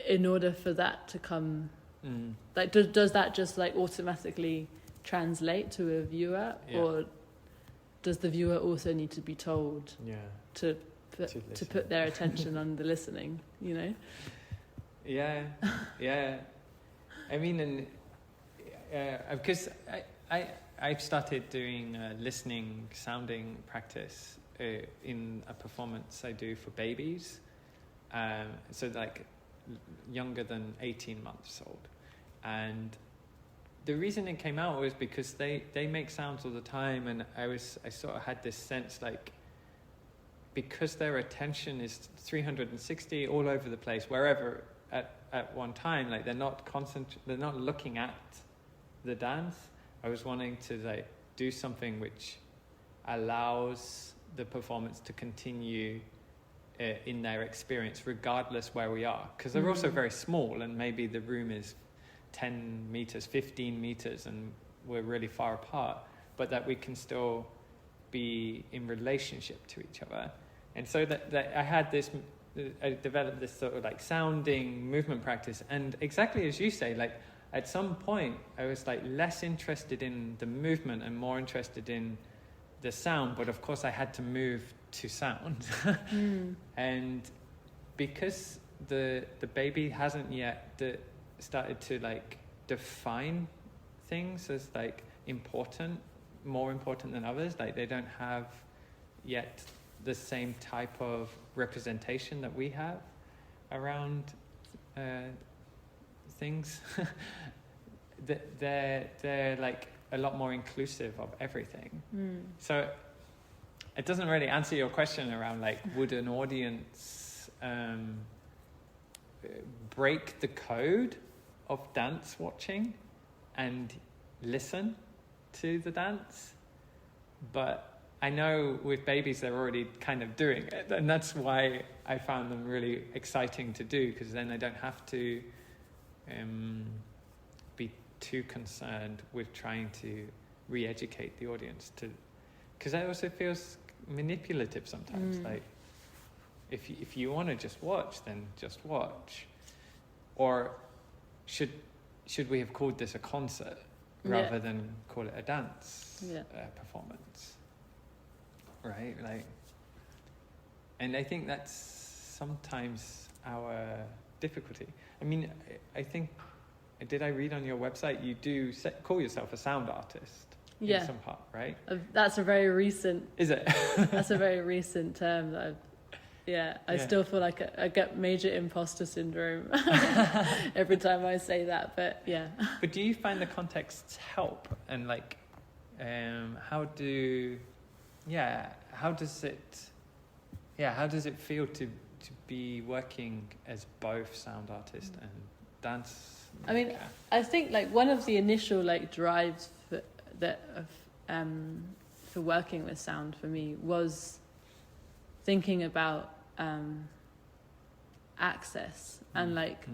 in order for that to come, like does that just like automatically translate to a viewer, or does the viewer also need to be told to put their attention on the listening, you know? Yeah. I mean, and because I've started doing listening sounding practice in a performance I do for babies, so like younger than 18 months old. And the reason it came out was because they make sounds all the time, and I sort of had this sense, like, because their attention is 360 all over the place, wherever at one time, like they're not looking at the dance. I was wanting to like do something which allows the performance to continue in their experience regardless where we are, because they're also very small, and maybe the room is 10 meters, 15 meters, and we're really far apart, but that we can still be in relationship to each other. And so that I developed this sort of like sounding movement practice, and exactly as you say, like at some point I was like less interested in the movement and more interested in the sound, but of course I had to move to sound. And because the baby hasn't yet started to like define things as like more important than others, like they don't have yet the same type of representation that we have around things. They're like a lot more inclusive of everything. So it doesn't really answer your question around like, would an audience break the code of dance watching and listen to the dance? But I know with babies they're already kind of doing it, and that's why I found them really exciting to do, because then I don't have to be too concerned with trying to re-educate the audience, because that also feels manipulative sometimes. Like if you want to just watch, then just watch. Or should we have called this a concert rather than call it a dance performance? Right? Like, and I think that's sometimes our difficulty. I mean, I think, did I read on your website you do call yourself a sound artist in some part, right? That's a very recent... Is it? That's a very recent term that I still feel like I get major imposter syndrome every time I say that, but yeah. But do you find the contexts help? And like, how does it feel to be working as both sound artist and dance maker? I mean, I think like one of the initial like drives for working with sound for me was thinking about access and like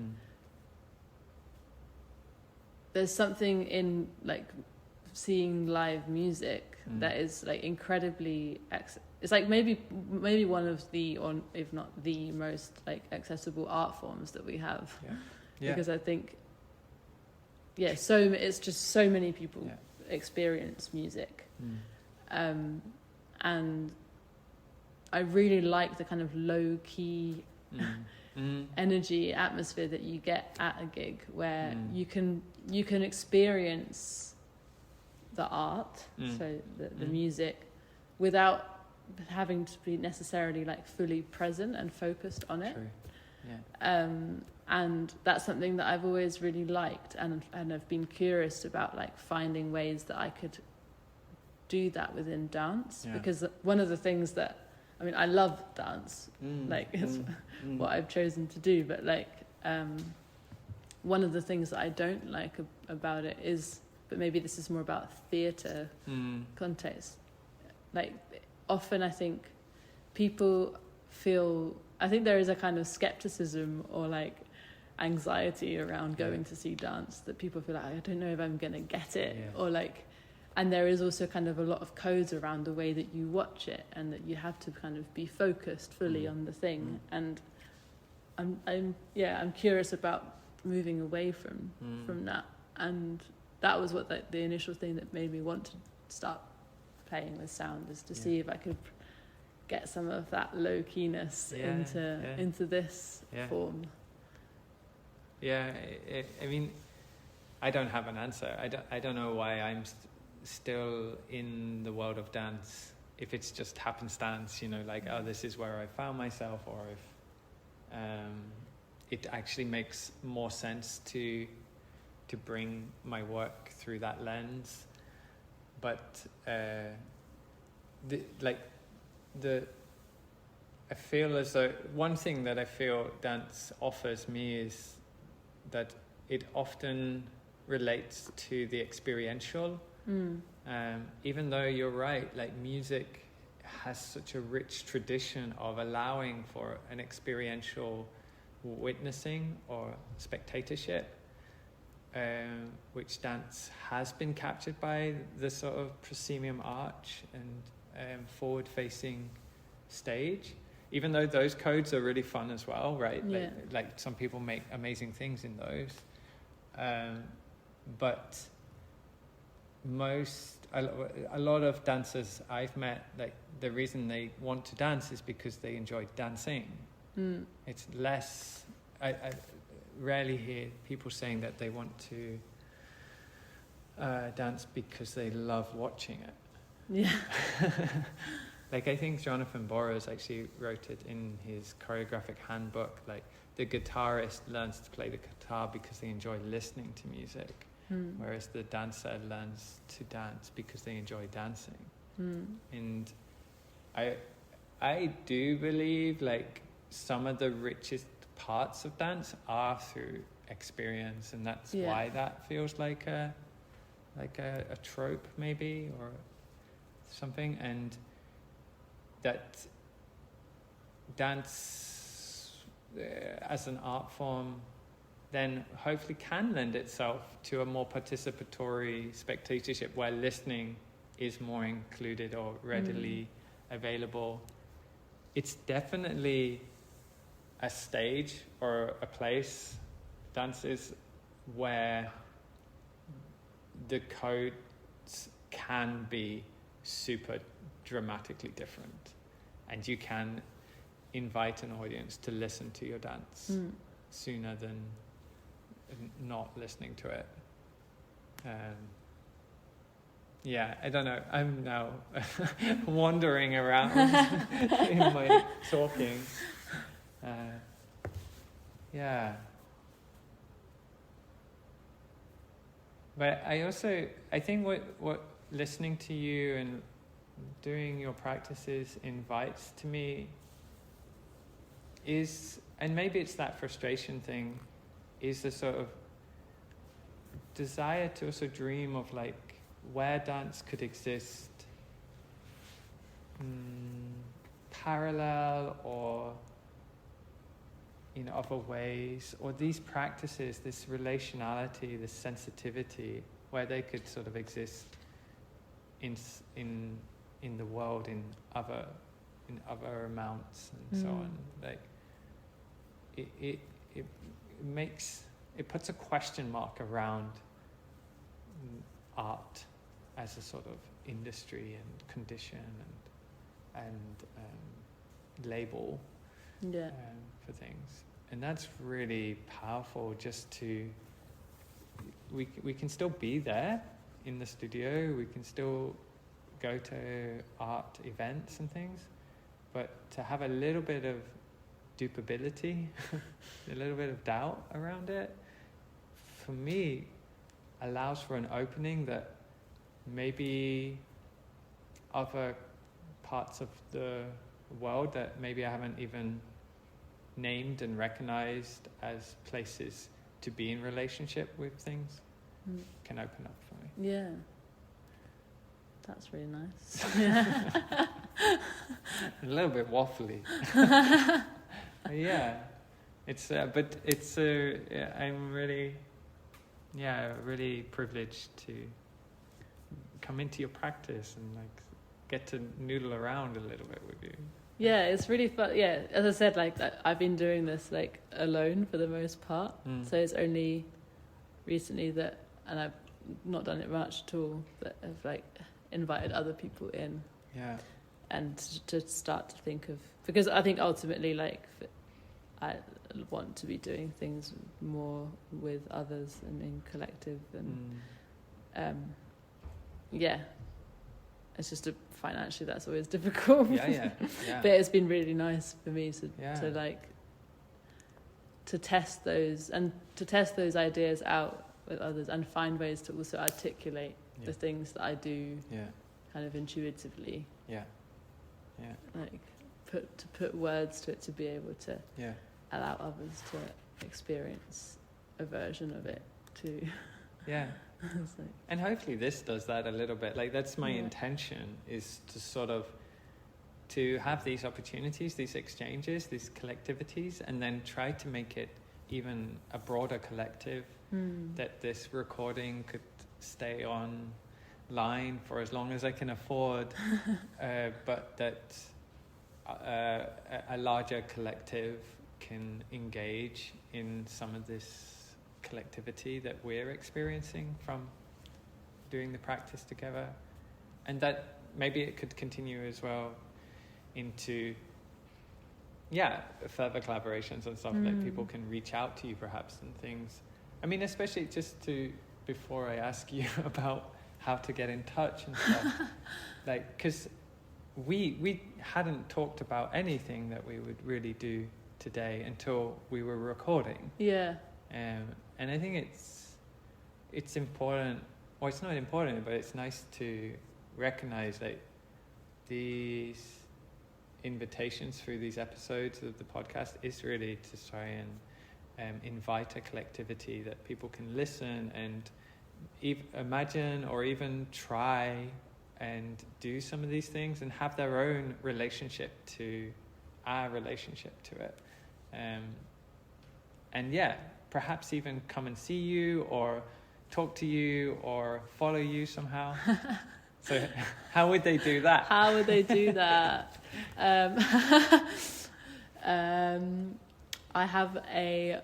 there's something in like seeing live music that is like incredibly it's like maybe one of the, or if not the most like accessible art forms that we have. Because I think so it's just so many people experience music, and I really like the kind of low key energy atmosphere that you get at a gig where you can experience the art, so the music, without having to be necessarily like fully present and focused on it. And that's something that I've always really liked, and I've been curious about like finding ways that I could do that within dance, because one of the things that, I mean, I love dance, it's what I've chosen to do, but like one of the things that I don't like about it is, but maybe this is more about theatre context, like often I think people feel, I think there is a kind of skepticism or like anxiety around going to see dance, that people feel like, I don't know if I'm going to get it, or like, and there is also kind of a lot of codes around the way that you watch it, and that you have to kind of be focused fully on the thing. And I'm curious about moving away from that, and that was what the initial thing that made me want to start playing with sound, is to see if I could get some of that low keyness into this form. I mean, I don't have an answer. I don't know why I'm still in the world of dance, if it's just happenstance, like, oh, this is where I found myself, or if it actually makes more sense to bring my work through that lens. But I feel as though one thing that I feel dance offers me is that it often relates to the experiential. Even though you're right, like music has such a rich tradition of allowing for an experiential witnessing or spectatorship, which dance has been captured by the sort of proscenium arch and forward-facing stage, even though those codes are really fun as well, right? Like some people make amazing things in those, but a lot of dancers I've met, like the reason they want to dance is because they enjoy dancing. It's less, I rarely hear people saying that they want to dance because they love watching it. like I think Jonathan Burrows actually wrote it in his choreographic handbook, like the guitarist learns to play the guitar because they enjoy listening to music, whereas the dancer learns to dance because they enjoy dancing. And I do believe like some of the richest parts of dance are through experience, and that's why that feels like a trope maybe, or something. And that dance as an art form then hopefully can lend itself to a more participatory spectatorship where listening is more included or readily available. It's definitely a stage or a place, dances, where the codes can be super dramatically different, and you can invite an audience to listen to your dance sooner than not listening to it. I don't know, I'm now wandering around in my talking. But I think what listening to you and doing your practices invites to me is, and maybe it's that frustration thing, is the sort of desire to also dream of like where dance could exist parallel or in other ways, or these practices, this relationality, this sensitivity, where they could sort of exist in the world in other amounts and so on. Like it puts a question mark around art as a sort of industry and condition and label for things. And that's really powerful, just to we can still be there in the studio, we can still go to art events and things, but to have a little bit of dupability, a little bit of doubt around it, for me, allows for an opening that maybe other parts of the world that maybe I haven't even named and recognized as places to be in relationship with things can open up for me. Yeah. That's really nice. A little bit waffly. Yeah. I'm really privileged to come into your practice and like get to noodle around a little bit with you. Yeah, it's really fun. Yeah, as I said, like I've been doing this like alone for the most part. So it's only recently that, and I've not done it much at all, that I've like invited other people in. Yeah. And to start to think of, because I think ultimately like I want to be doing things more with others and in collective and it's just financially that's always difficult. Yeah. But it's been really nice for me to like to test those ideas out with others and find ways to also articulate the things that I do kind of intuitively. Like put words to it, to be able to allow others to experience a version of it too. And hopefully this does that a little bit. Like that's my intention, is to sort of to have these opportunities, these exchanges, these collectivities, and then try to make it even a broader collective, that this recording could stay online for as long as I can afford, but that a larger collective can engage in some of this collectivity that we're experiencing from doing the practice together, and that maybe it could continue as well into further collaborations and stuff. Like people can reach out to you perhaps and things. I mean, especially just to, before I ask you about how to get in touch and stuff, like, because we hadn't talked about anything that we would really do today until we were recording. Yeah. And I think it's important. Well, it's not important, but it's nice to recognize that these invitations through these episodes of the podcast is really to try and invite a collectivity that people can listen and imagine or even try and do some of these things and have their own relationship to our relationship to it. And yeah, perhaps even come and see you or talk to you or follow you somehow. So how would they do that? How would they do that? I have a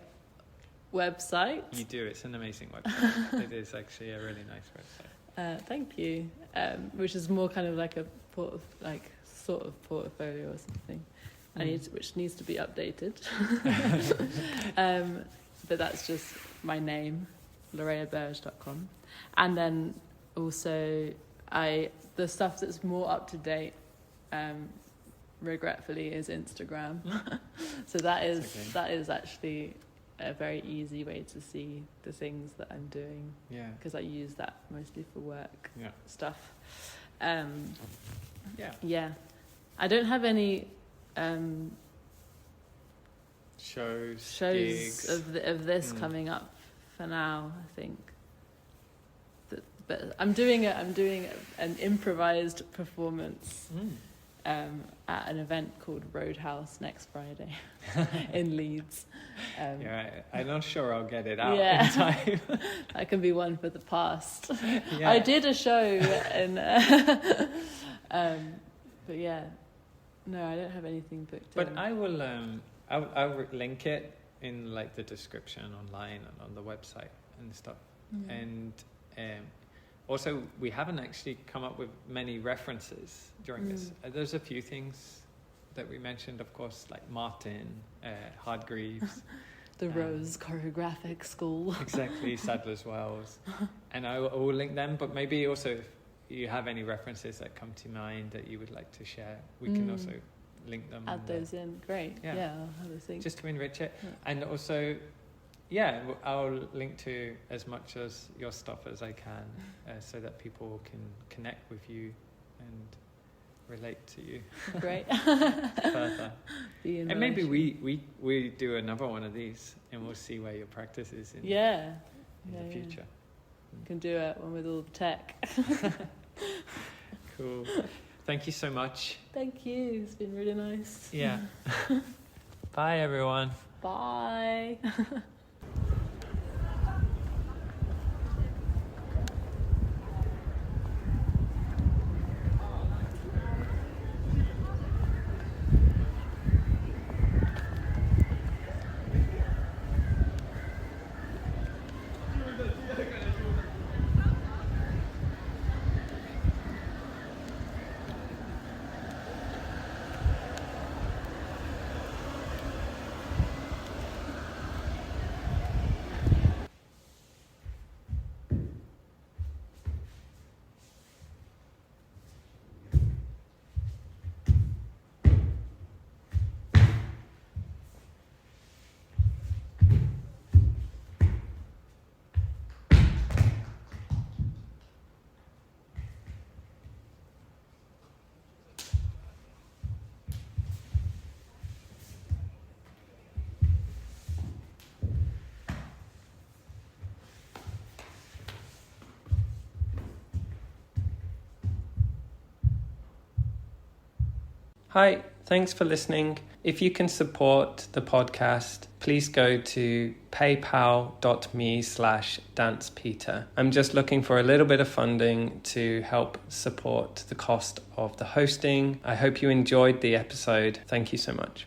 website. You do. It's an amazing website. It is actually a really nice website. Thank you. Which is more kind of like a sort of portfolio or something. Which needs to be updated. But that's just my name, loreaburge.com. And then also the stuff that's more up to date, regretfully, is Instagram. So that is actually a very easy way to see the things that I'm doing. Yeah. Because I use that mostly for work stuff. Yeah. I don't have any shows gigs of this coming up for now, I think. But I'm doing an improvised performance at an event called Roadhouse next Friday in Leeds. I'm not sure I'll get it out in time. That can be one for the past. Yeah. I did a show in, but yeah, no, I don't have anything booked. But I will. I'll link it in like the description online and on the website and stuff. And also, we haven't actually come up with many references during this. There's a few things that we mentioned, of course, like Martin, Hardgreaves. The Rose Choreographic School. Exactly, Sadler's Wells. And I will link them, but maybe also if you have any references that come to mind that you would like to share, we can also link them. Add those in. Great. Yeah, I'll have a think. Just to enrich it. Yeah. And also, I'll link to as much as your stuff as I can so that people can connect with you and relate to you. Great. Further. And maybe we do another one of these and we'll see where your practice is in the future. Can do it one with all the tech. Cool. Thank you so much. Thank you. It's been really nice. Yeah. Bye, everyone. Bye. Hi, thanks for listening. If you can support the podcast, please go to paypal.me/dancepeter. I'm just looking for a little bit of funding to help support the cost of the hosting. I hope you enjoyed the episode. Thank you so much.